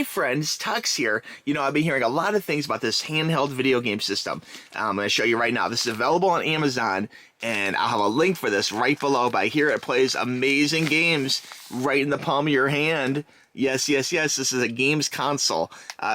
Hey friends, Tux here. You know, I've been hearing a lot of things about this handheld video game system. I'm going to show you right now. This is available on Amazon, and I'll have a link for this right below. But here it plays amazing games right in the palm of your hand. Yes, yes, yes. This is a games console.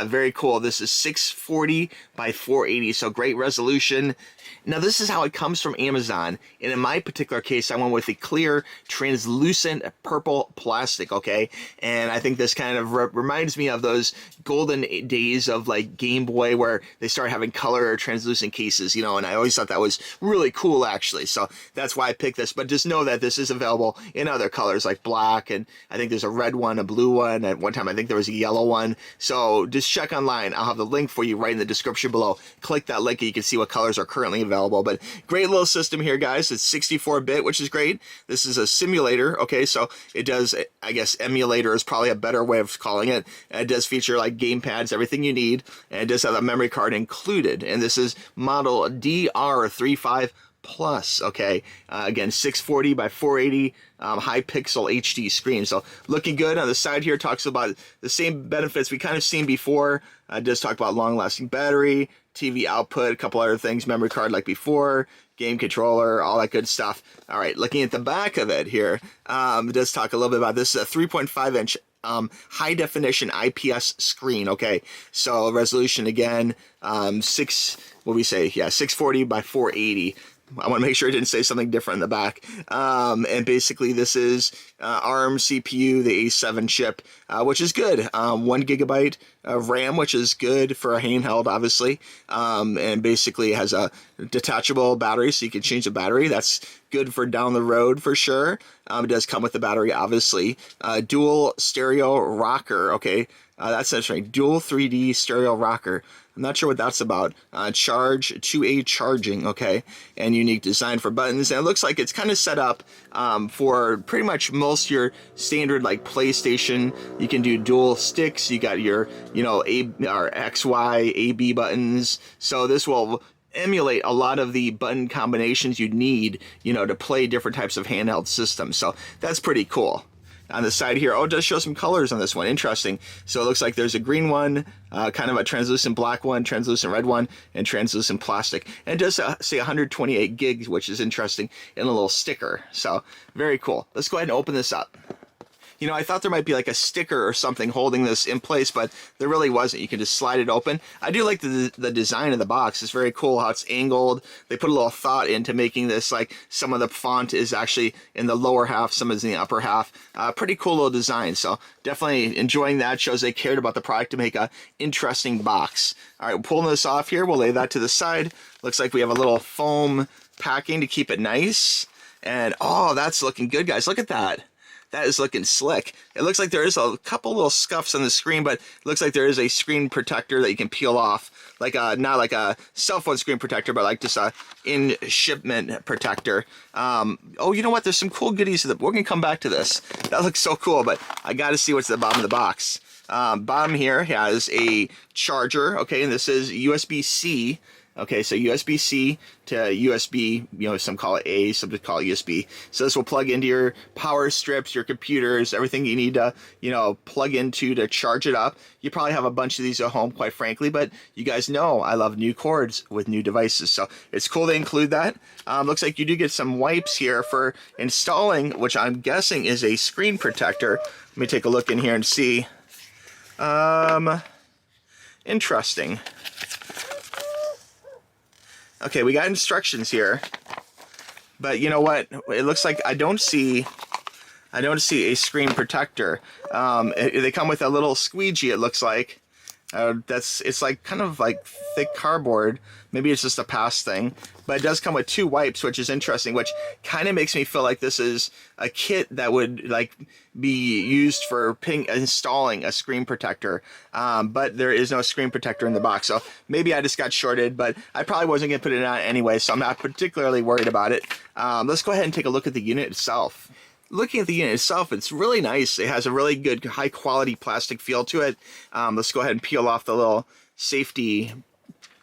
Very cool. This is 640 by 480, so great resolution. Now, this is how it comes from Amazon, and in my particular case, I went with the clear, translucent purple plastic, okay? And I think this kind of reminds me of those golden days of, like, Game Boy where they started having color or translucent cases, you know, and I always thought that was really cool, actually, so that's why I picked this. But just know that this is available in other colors, like black, and I think there's a red one, a blue one. At one time, I think there was a yellow one. So just check online. I'll have the link for you right in the description below. Click that link and you can see what colors are currently available. But great little system here, guys. It's 64-bit, which is great. This is a simulator, okay? So it does, I guess, emulator is probably a better way of calling it. And it does feature like game pads, everything you need. And it does have a memory card included. And this is model D-R35Plus, okay? Again, 640 by 480, high pixel HD screen. So looking good. On the side here, talks about the same benefits we kind of seen before. It does talk about long-lasting battery, TV output, a couple other things, memory card like before, game controller, all that good stuff. All right, looking at the back of it here, it does talk a little bit about this. Is a 3.5-inch high definition IPS screen. Okay, so resolution again, what do we say? Yeah, 640 by 480. I want to make sure I didn't say something different in the back. And basically this is ARM CPU, the A7 chip, which is good. 1 GB of RAM, which is good for a handheld, obviously. And basically it has a detachable battery, so you can change the battery. That's good for down the road for sure. It does come with the battery, obviously. Dual stereo rocker, okay. That's interesting. Dual 3D stereo rocker. I'm not sure what that's about. Charge 2A charging, okay, and unique design for buttons. And it looks like it's kind of set up for pretty much most your standard like PlayStation. You can do dual sticks. You got your, you know, A or X, Y, A, B buttons. So this will emulate a lot of the button combinations you need, you know, to play different types of handheld systems. So that's pretty cool. On the side here, oh, it does show some colors on this one. Interesting. So it looks like there's a green one, kind of a translucent black one, translucent red one, and translucent plastic. And it does say 128 gigs, which is interesting, in a little sticker. So very cool. Let's go ahead and open this up. You know, I thought there might be like a sticker or something holding this in place, but there really wasn't. You can just slide it open. I do like the design of the box. It's very cool how it's angled. They put a little thought into making this, like some of the font is actually in the lower half, some is in the upper half. Pretty cool little design. So definitely enjoying that. Shows they cared about the product to make a interesting box. All right, pulling this off here. We'll lay that to the side. Looks like we have a little foam packing to keep it nice. And oh, that's looking good, guys. Look at that. That is looking slick. It looks like there is a couple little scuffs on the screen, but it looks like there is a screen protector that you can peel off. Like not like a cell phone screen protector, but like just a in-shipment protector. Oh, you know what? There's some cool goodies. We're going to come back to this. That looks so cool, but I got to see what's at the bottom of the box. Bottom here has a charger, okay, and this is USB-C. Okay, so USB-C to USB, you know, some call it A, some call it USB. So this will plug into your power strips, your computers, everything you need to, you know, plug into to charge it up. You probably have a bunch of these at home, quite frankly, but you guys know I love new cords with new devices. So it's cool to include that. Looks like you do get some wipes here for installing, which I'm guessing is a screen protector. Let me take a look in here and see. Interesting. Okay, we got instructions here, but you know what? It looks like I don't see a screen protector. They come with a little squeegee. It looks like it's like kind of like thick cardboard. Maybe it's just a pass thing, but it does come with 2 wipes, which is interesting, which kind of makes me feel like this is a kit that would like be used for installing a screen protector, but there is no screen protector in the box, so maybe I just got shorted, but I probably wasn't going to put it on anyway, so I'm not particularly worried about it. Let's go ahead and take a look at the unit itself. Looking at the unit itself, it's really nice. It has a really good high quality plastic feel to it. Let's go ahead and peel off the little safety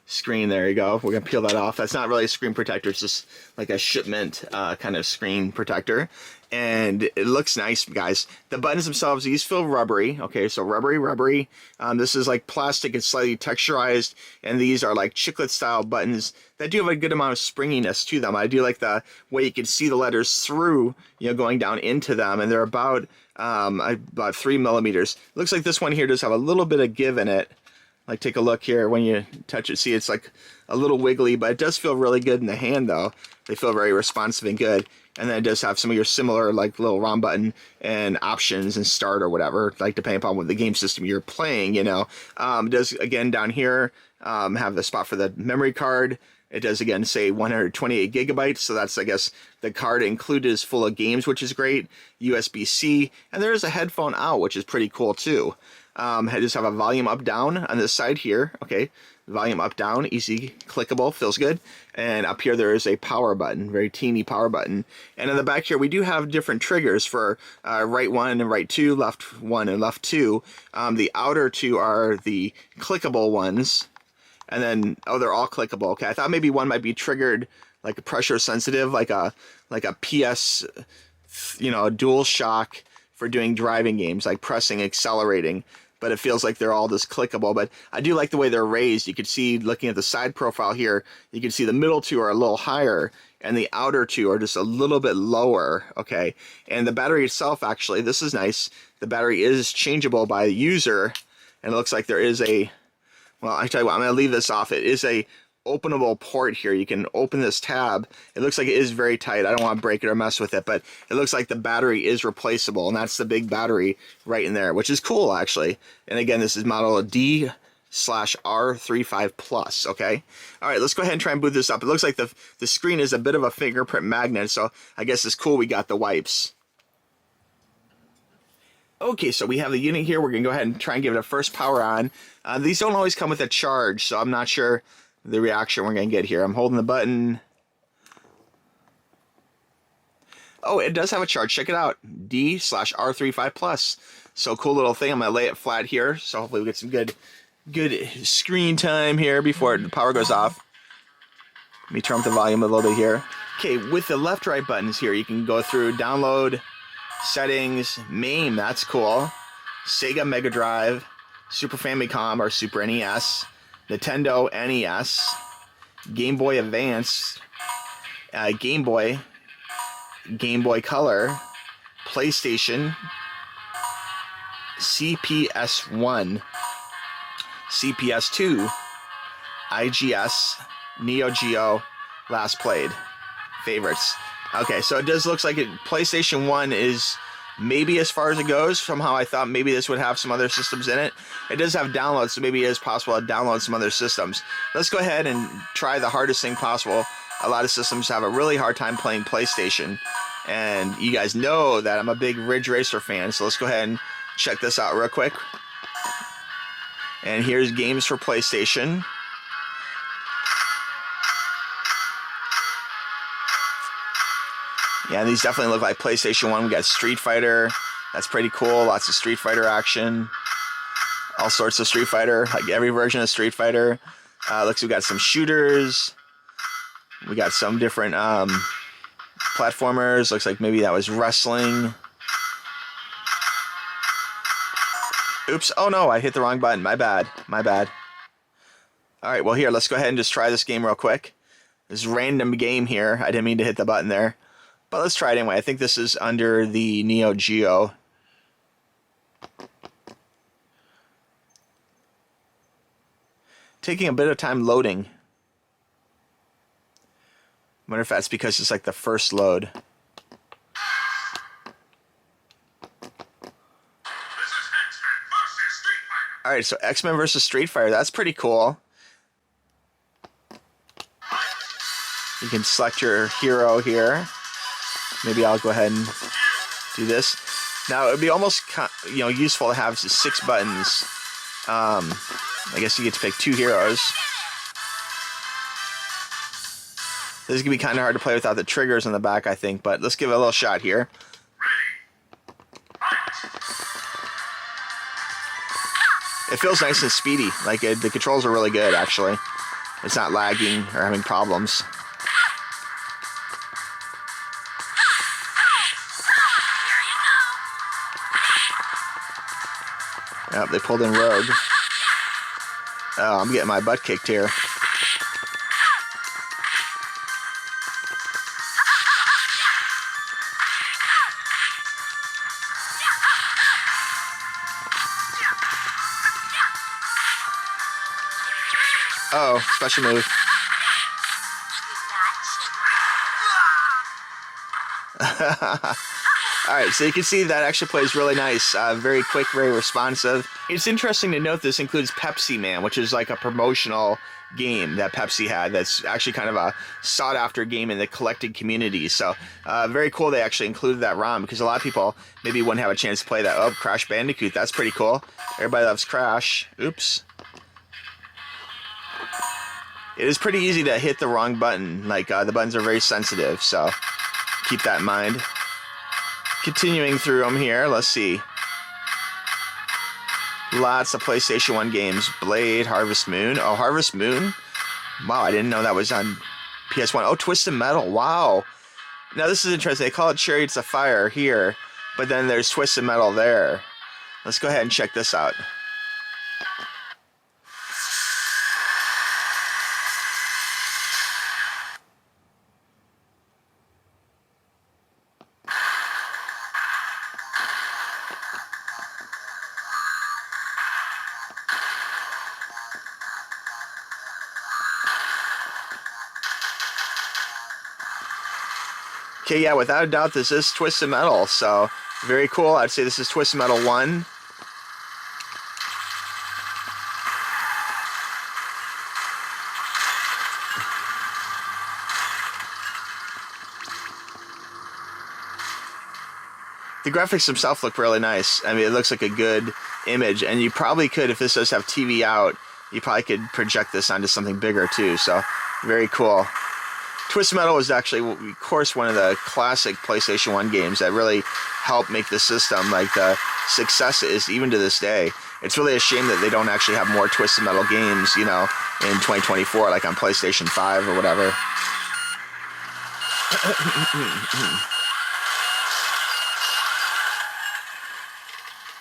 screen. There you go. We're gonna peel that off. That's not really a screen protector. It's just like a shipment kind of screen protector. And it looks nice, guys. The buttons themselves, these feel rubbery. Okay, so rubbery. This is like plastic. It's slightly texturized, and these are like chiclet style buttons that do have a good amount of springiness to them. I do like the way you can see the letters through, you know, going down into them, and they're about 3 millimeters. Looks like this one here does have a little bit of give in it. Like, take a look here. When you touch it, see it's like a little wiggly, but it does feel really good in the hand, though. They feel very responsive and good. And then it does have some of your similar, like, little ROM button and options and start or whatever, like, depending upon what the game system you're playing, you know. It does, again, down here, have the spot for the memory card. It does, again, say 128 gigabytes, so that's, I guess, the card included is full of games, which is great. USB-C, and there is a headphone out, which is pretty cool, too. I just have a volume up down on this side here. Okay, volume up down, easy, clickable, feels good. And up here there is a power button, very teeny power button. And in the back here we do have different triggers for right 1 and right 2, left 1 and left 2. The outer two are the clickable ones. And then, oh, they're all clickable. Okay, I thought maybe one might be triggered like a pressure sensitive, like a PS, you know, a dual shock for doing driving games, like pressing, accelerating. But it feels like they're all just clickable. But I do like the way they're raised. You can see, looking at the side profile here, you can see the middle two are a little higher, and the outer two are just a little bit lower, okay? And the battery itself, actually, this is nice. The battery is changeable by the user, and it looks like there is a, well, I tell you what, I'm going to leave this off. It is a openable port here. You can open this tab. It looks like it is very tight. I don't want to break it or mess with it, but it looks like the battery is replaceable, and that's the big battery right in there, which is cool, actually. And again, this is model D-R35Plus, okay? All right, let's go ahead and try and boot this up. It looks like the screen is a bit of a fingerprint magnet, so I guess it's cool we got the wipes. Okay, so we have the unit here. We're going to go ahead and try and give it a first power on. These don't always come with a charge, so I'm not sure the reaction we're going to get here. I'm holding the button. Oh, it does have a charge. Check it out. D/R35Plus. So cool little thing. I'm going to lay it flat here, so hopefully we get some good screen time here before the power goes off. Let me turn up the volume a little bit here. Okay, with the left-right buttons here, you can go through download, settings, MAME, that's cool. Sega Mega Drive, Super Famicom or Super NES, Nintendo NES, Game Boy Advance, Game Boy Color, PlayStation, CPS1, CPS2, IGS, Neo Geo, last played, favorites. Okay, so it does look like PlayStation 1 is maybe as far as it goes. Somehow I thought maybe this would have some other systems in it. It does have downloads, so maybe it is possible to download some other systems. Let's go ahead and try the hardest thing possible. A lot of systems have a really hard time playing PlayStation, and you guys know that I'm a big Ridge Racer fan, so let's go ahead and check this out real quick. And here's games for PlayStation. Yeah, these definitely look like PlayStation 1. We got Street Fighter. That's pretty cool. Lots of Street Fighter action. All sorts of Street Fighter, like every version of Street Fighter. Looks like we got some shooters. We got some different platformers. Looks like maybe that was wrestling. Oops. Oh no, I hit the wrong button. My bad. My bad. Alright, well here, let's go ahead and just try this game real quick. This random game here. I didn't mean to hit the button there. But let's try it anyway. I think this is under the Neo Geo. Taking a bit of time loading. I wonder if that's because it's like the first load. Alright, so X-Men versus Street Fighter. That's pretty cool. You can select your hero here. Maybe I'll go ahead and do this. Now, it would be almost, useful to have 6 buttons. I guess you get to pick 2 heroes. This is going to be kind of hard to play without the triggers on the back, I think, but let's give it a little shot here. It feels nice and speedy. Like, the controls are really good, actually. it's not lagging or having problems. Yep, they pulled in Rogue. Oh, I'm getting my butt kicked here. Oh, special move. Alright, so you can see that actually plays really nice. Very quick, very responsive. It's interesting to note this includes Pepsi Man, which is like a promotional game that Pepsi had that's actually kind of a sought-after game in the collected community. So very cool they actually included that ROM, because a lot of people maybe wouldn't have a chance to play that. Oh, Crash Bandicoot, that's pretty cool. Everybody loves Crash. Oops. It is pretty easy to hit the wrong button. Like, the buttons are very sensitive, so keep that in mind. Continuing through them here, let's see. Lots of PlayStation 1 games. Blade, Harvest Moon. Oh, Harvest Moon? Wow, I didn't know that was on PS1. Oh, Twisted Metal. Wow. Now, this is interesting. They call it Chariots of Fire here, but then there's Twisted Metal there. Let's go ahead and check this out. Okay, yeah, without a doubt, this is Twisted Metal, so very cool. I'd say this is Twisted Metal 1. The graphics themselves look really nice. I mean, it looks like a good image, and you probably could, if this does have TV out, you probably could project this onto something bigger too, so very cool. Twisted Metal was actually, of course, one of the classic PlayStation 1 games that really helped make the system like the success it is even to this day. It's really a shame that they don't actually have more Twisted Metal games, you know, in 2024, like on PlayStation 5 or whatever.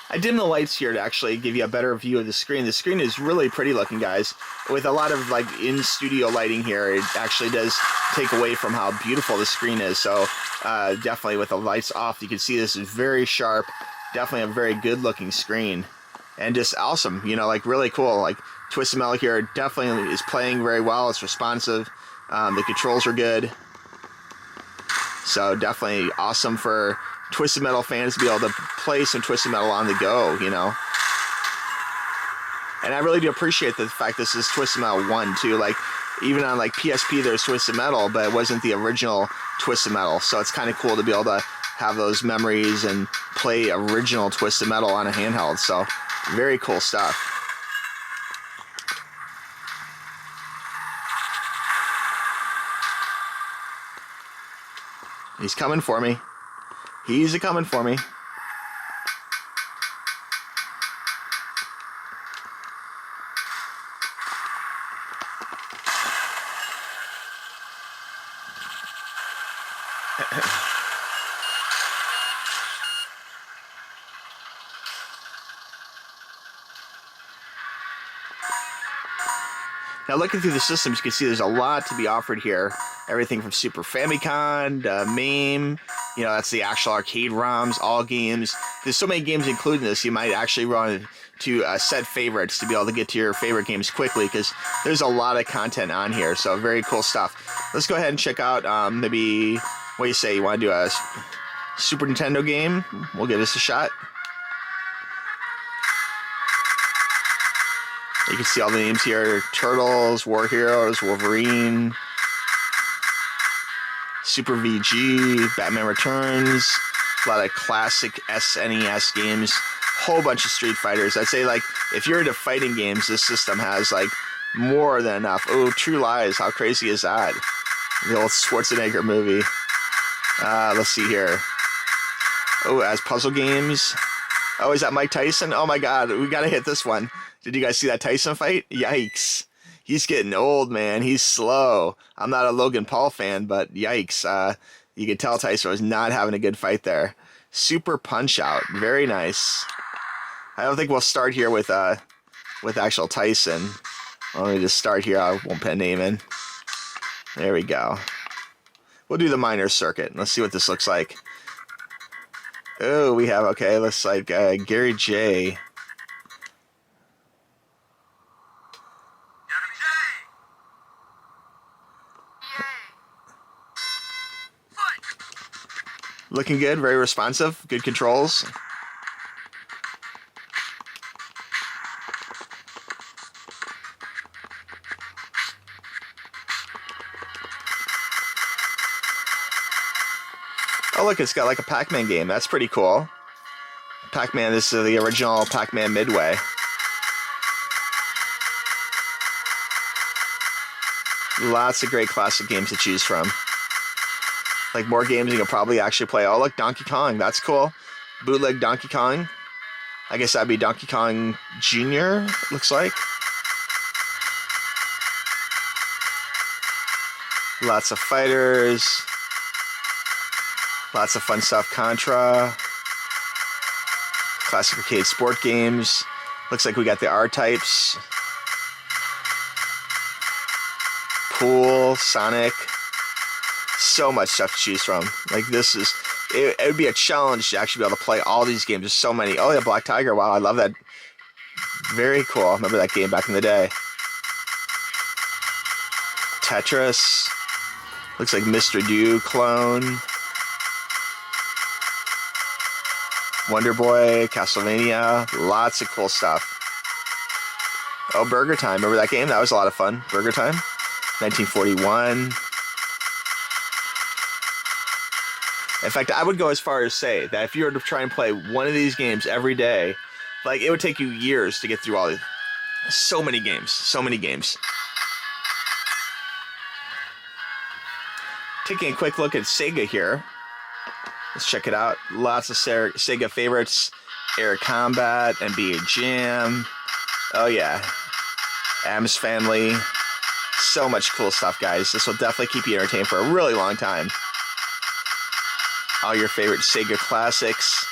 I dimmed the lights here to actually give you a better view of the screen. The screen is really pretty looking, guys. With a lot of like in-studio lighting here, it actually does take away from how beautiful the screen is. So definitely with the lights off, you can see this is very sharp. Definitely a very good looking screen. And just awesome, you know, like really cool. Like Twisted Metal here definitely is playing very well. It's responsive. The controls are good. So definitely awesome for Twisted Metal fans to be able to play some Twisted Metal on the go, you know. And I really do appreciate the fact this is Twisted Metal 1 too. Like even on like PSP there's Twisted Metal, but it wasn't the original Twisted Metal. So it's kind of cool to be able to have those memories and play original Twisted Metal on a handheld. So very cool stuff. He's coming for me. He's a-coming for me. Now looking through the systems, you can see there's a lot to be offered here. Everything from Super Famicom, MAME, you know, that's the actual arcade ROMs, all games. There's so many games included in this, you might actually run to set favorites to be able to get to your favorite games quickly, because there's a lot of content on here, so very cool stuff. Let's go ahead and check out maybe, what do you say, you want to do a Super Nintendo game? We'll give this a shot. You can see all the names here: Turtles, War Heroes, Wolverine, Super VG, Batman Returns, a lot of classic SNES games, whole bunch of Street Fighters. I'd say, like, if you're into fighting games, this system has, like, more than enough. Oh, True Lies, how crazy is that? The old Schwarzenegger movie. Let's see here. Oh, as puzzle games. Oh, is that Mike Tyson? Oh my god, we gotta hit this one. Did you guys see that Tyson fight? Yikes. He's getting old, man. He's slow. I'm not a Logan Paul fan, but yikes. You can tell Tyson was not having a good fight there. Super punch out. Very nice. I don't think we'll start here with actual Tyson. Let me just start here. I won't put a name in. There we go. We'll do the minor circuit. Let's see what this looks like. Oh, we have, okay, looks like Gary J. Looking good, very responsive, good controls. Oh, look, it's got like a Pac-Man game. That's pretty cool. Pac-Man, this is the original Pac-Man Midway. Lots of great classic games to choose from. Like more games you can probably actually play. Oh, look, Donkey Kong. That's cool. Bootleg Donkey Kong. I guess that'd be Donkey Kong Jr., looks like. Lots of fighters. Lots of fun stuff. Contra. Classic arcade sport games. Looks like we got the R-types. Pool, Sonic. So much stuff to choose from. Like this is, it would be a challenge to actually be able to play all these games. There's so many. Oh yeah, Black Tiger. Wow, I love that. Very cool. I remember that game back in the day. Tetris. Looks like Mr. Do clone. Wonder Boy, Castlevania. Lots of cool stuff. Oh, Burger Time. Remember that game? That was a lot of fun. Burger Time. 1941. In fact, I would go as far as say that if you were to try and play one of these games every day, like it would take you years to get through all these. So many games. So many games. Taking a quick look at Sega here. Let's check it out. Lots of Sega favorites. Air Combat, NBA Jam. Oh yeah. Addams Family. So much cool stuff, guys. This will definitely keep you entertained for a really long time. All your favorite Sega classics.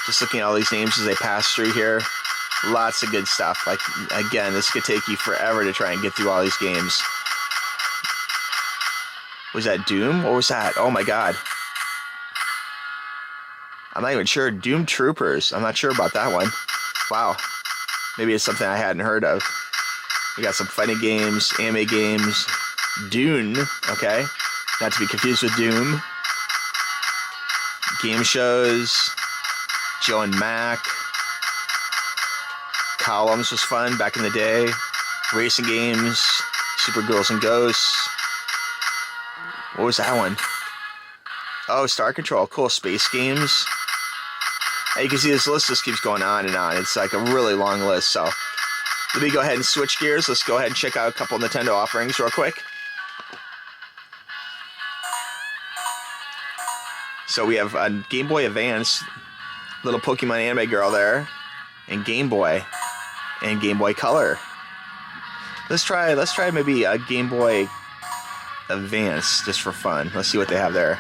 Just looking at all these names as they pass through here. Lots of good stuff. Like, again, this could take you forever to try and get through all these games. Was that Doom? What was that? Oh my god. I'm not even sure. Doom Troopers. I'm not sure about that one. Wow. Maybe it's something I hadn't heard of. We got some fighting games, anime games. Dune, okay? Not to be confused with Doom. Game shows. Joe and Mac. Columns was fun back in the day. Racing games. Super Girls and Ghosts. What was that one? Oh, Star Control. Cool. Space games. And you can see this list just keeps going on and on. It's like a really long list. So let me go ahead and switch gears. Let's go ahead and check out a couple Nintendo offerings real quick. So we have a Game Boy Advance, little Pokemon anime girl there, and Game Boy, and Game Boy Color. Let's try maybe a Game Boy Advance just for fun. Let's see what they have there.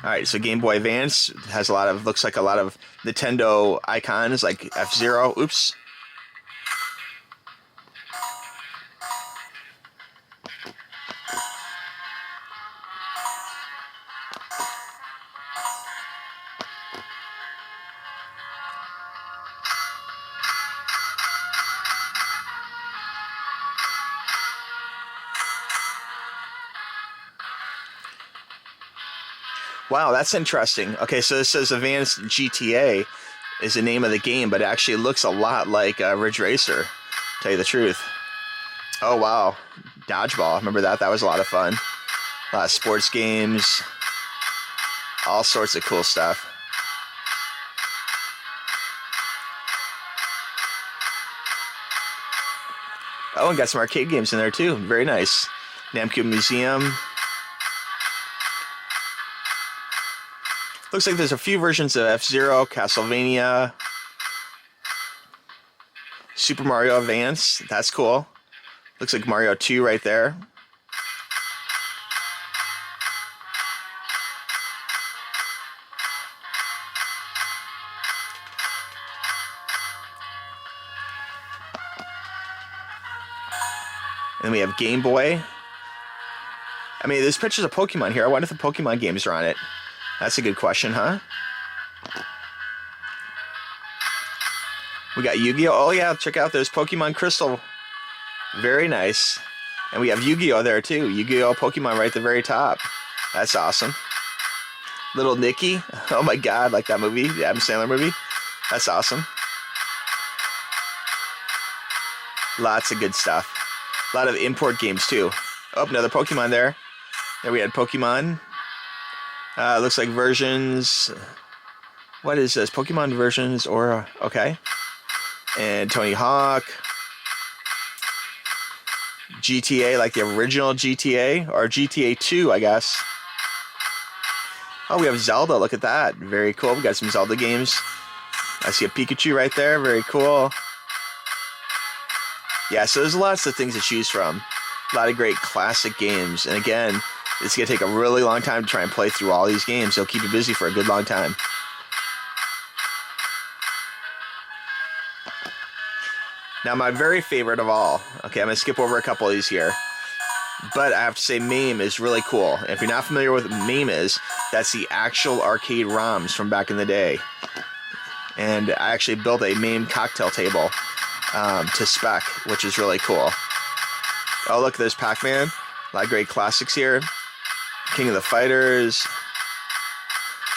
All right, so Game Boy Advance has looks like a lot of Nintendo icons like F-Zero. Oops. Wow, that's interesting. Okay, so this says Advanced GTA is the name of the game, but it actually looks a lot like Ridge Racer, to tell you the truth. Oh, wow. Dodgeball. Remember that? That was a lot of fun. A lot of sports games. All sorts of cool stuff. Oh, and got some arcade games in there, too. Very nice. Namco Museum. Looks like there's a few versions of F-Zero, Castlevania, Super Mario Advance. That's cool. Looks like Mario 2 right there. And we have Game Boy. I mean, there's pictures of Pokemon here. I wonder if the Pokemon games are on it. That's a good question, huh? We got Yu-Gi-Oh! Oh yeah, check out, there's Pokemon Crystal. Very nice. And we have Yu-Gi-Oh! There too. Yu-Gi-Oh! Pokemon right at the very top. That's awesome. Little Nicky. Oh my god, like that movie, the Adam Sandler movie. That's awesome. Lots of good stuff. A lot of import games too. Oh, another Pokemon there. There we had Pokemon. Looks like versions. What is this? Pokemon versions or okay. And Tony Hawk. GTA, like the original GTA or GTA 2, I guess. Oh, we have Zelda. Look at that. Very cool. We got some Zelda games. I see a Pikachu right there. Very cool. Yeah, so there's lots of things to choose from. A lot of great classic games. And again, it's going to take a really long time to try and play through all these games. They'll keep you busy for a good long time. Now, my very favorite of all. Okay, I'm going to skip over a couple of these here. But I have to say MAME is really cool. And if you're not familiar with what MAME is, that's the actual arcade ROMs from back in the day. And I actually built a MAME cocktail table to spec, which is really cool. Oh, look, there's Pac-Man. A lot of great classics here. King of the Fighters.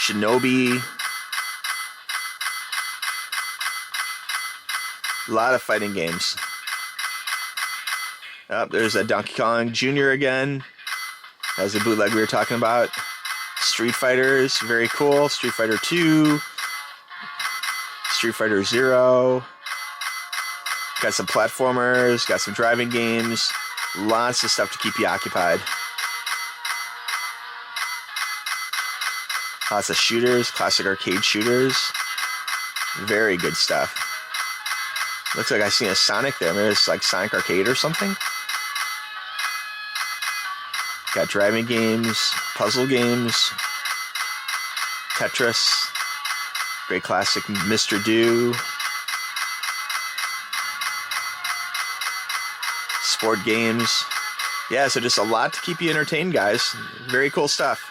Shinobi. A lot of fighting games. Oh, there's a Donkey Kong Jr. again. That was the bootleg we were talking about. Street Fighters, very cool. Street Fighter 2. Street Fighter 0. Got some platformers, got some driving games. Lots of stuff to keep you occupied. Lots of shooters, classic arcade shooters. Very good stuff. Looks like I see a Sonic there. Maybe it's like Sonic Arcade or something. Got driving games, puzzle games, Tetris, great classic Mr. Do, sport games. Yeah, so just a lot to keep you entertained, guys. Very cool stuff.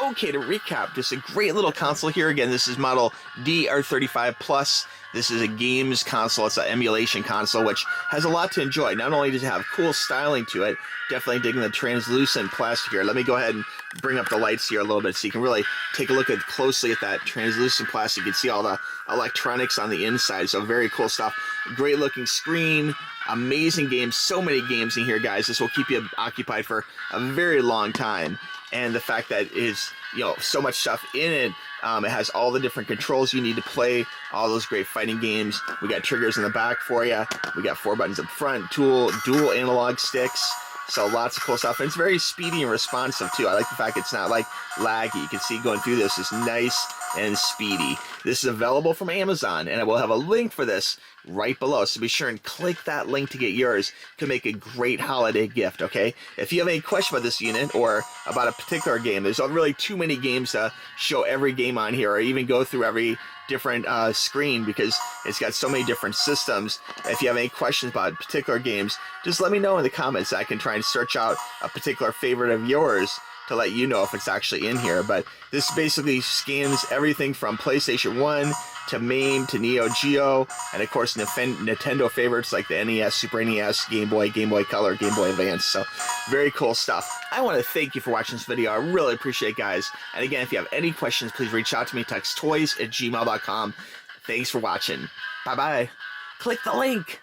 Okay, to recap, just a great little console here. Again, this is model D-R35Plus. This is a games console. It's an emulation console, which has a lot to enjoy. Not only does it have cool styling to it, definitely digging the translucent plastic here. Let me go ahead and bring up the lights here a little bit so you can really take a look closely at that translucent plastic. You can see all the electronics on the inside, so very cool stuff. Great looking screen, amazing games, so many games in here, guys. This will keep you occupied for a very long time. And the fact that it is, so much stuff in it. It has all the different controls you need to play all those great fighting games. We got triggers in the back for you. We got 4 buttons up front, dual analog sticks. So lots of cool stuff. And it's very speedy and responsive too. I like the fact it's not like laggy. You can see going through this is nice and speedy. This is available from Amazon, and I will have a link for this right below. So be sure and click that link to get yours. It can make a great holiday gift, okay? If you have any question about this unit or about a particular game, there's not really too many games to show every game on here or even go through every different screen because it's got so many different systems. If you have any questions about particular games, just let me know in the comments. I can try and search out a particular favorite of yours to let you know if it's actually in here. But this basically scans everything from PlayStation 1 to MAME to Neo Geo, and of course Nintendo favorites like the NES, Super NES, Game Boy Color, Game Boy Advance. So very cool stuff. I want to thank you for watching this video. I really appreciate it, guys. And again, if you have any questions, please reach out to me. Text toys@gmail.com. Thanks for watching. Bye-bye. Click the link.